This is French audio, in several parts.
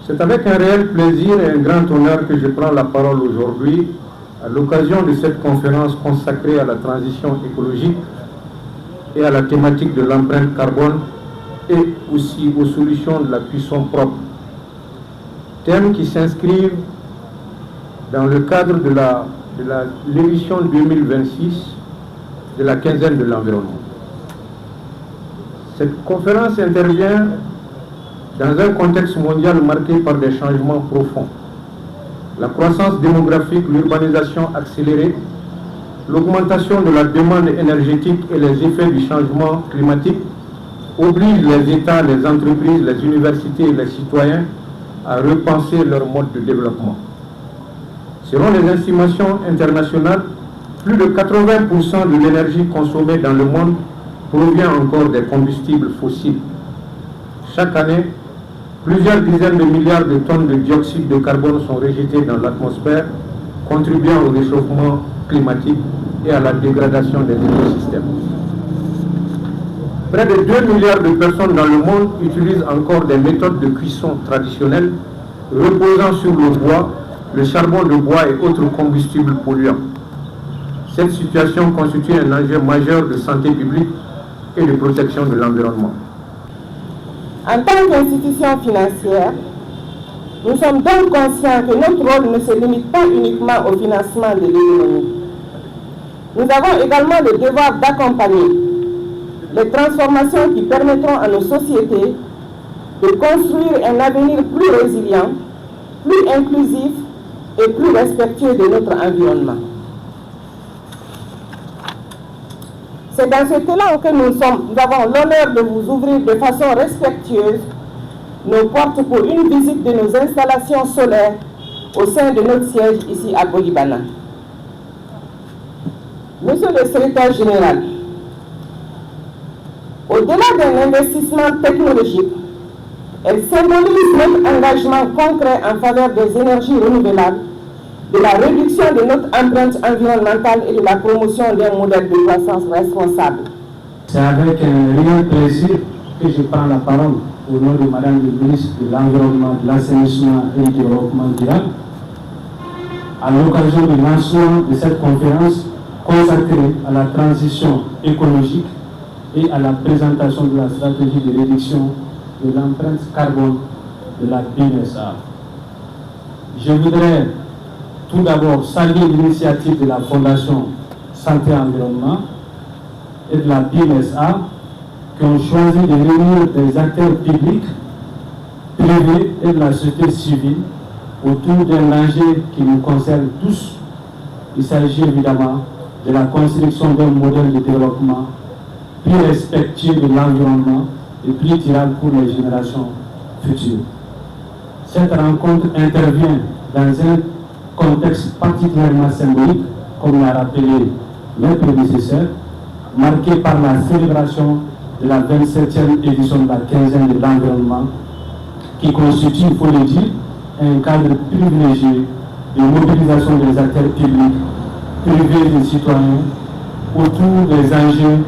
C'est avec un réel plaisir et un grand honneur que je prends la parole aujourd'hui à l'occasion de cette conférence consacrée à la transition écologique et à la thématique de l'empreinte carbone et aussi aux solutions de la cuisson propre. Thèmes qui s'inscrivent dans le cadre de l'édition 2026 de la quinzaine de l'environnement. Cette conférence intervient dans un contexte mondial marqué par des changements profonds. La croissance démographique, l'urbanisation accélérée, l'augmentation de la demande énergétique et les effets du changement climatique obligent les États, les entreprises, les universités et les citoyens à repenser leur mode de développement. Selon les estimations internationales, plus de 80% de l'énergie consommée dans le monde provient encore des combustibles fossiles. Chaque année, plusieurs dizaines de milliards de tonnes de dioxyde de carbone sont rejetées dans l'atmosphère, contribuant au réchauffement climatique et à la dégradation des écosystèmes. Près de 2 milliards de personnes dans le monde utilisent encore des méthodes de cuisson traditionnelles reposant sur le bois, le charbon de bois et autres combustibles polluants. Cette situation constitue un enjeu majeur de santé publique et de protection de l'environnement. En tant qu'institution financière, nous sommes donc conscients que notre rôle ne se limite pas uniquement au financement de l'économie. Nous avons également le devoir d'accompagner les transformations qui permettront à nos sociétés de construire un avenir plus résilient, plus inclusif et plus respectueux de notre environnement. C'est dans cet élan que nous avons l'honneur de vous ouvrir de façon respectueuse nos portes pour une visite de nos installations solaires au sein de notre siège ici à Bolibana. Monsieur le secrétaire général, au-delà d'un investissement technologique, elle symbolise notre engagement concret en faveur des énergies renouvelables, de la réduction de notre empreinte environnementale et de la promotion d'un modèle de croissance responsable. C'est avec un réel plaisir que je prends la parole au nom de Madame le ministre de l'Environnement, de l'Assainissement et du Développement durable, à l'occasion du lancement de cette conférence consacrée à la transition écologique et à la présentation de la stratégie de réduction de l'empreinte carbone de la BNSA. Je voudrais tout d'abord saluer l'initiative de la Fondation Santé et Environnement et de la BNSA qui ont choisi de réunir des acteurs publics, privés et de la société civile autour d'un enjeu qui nous concerne tous. Il s'agit évidemment de la construction d'un modèle de développement plus respectueux de l'environnement et plus durable pour les générations futures. Cette rencontre intervient dans un contexte particulièrement symbolique, comme l'a rappelé les prédécesseurs, marqué par la célébration de la 27e édition de la quinzaine de l'environnement, qui constitue, il faut le dire, un cadre privilégié de mobilisation des acteurs publics, privés et citoyens, autour des enjeux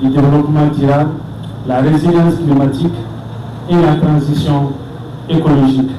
du développement durable, la résilience climatique et la transition écologique.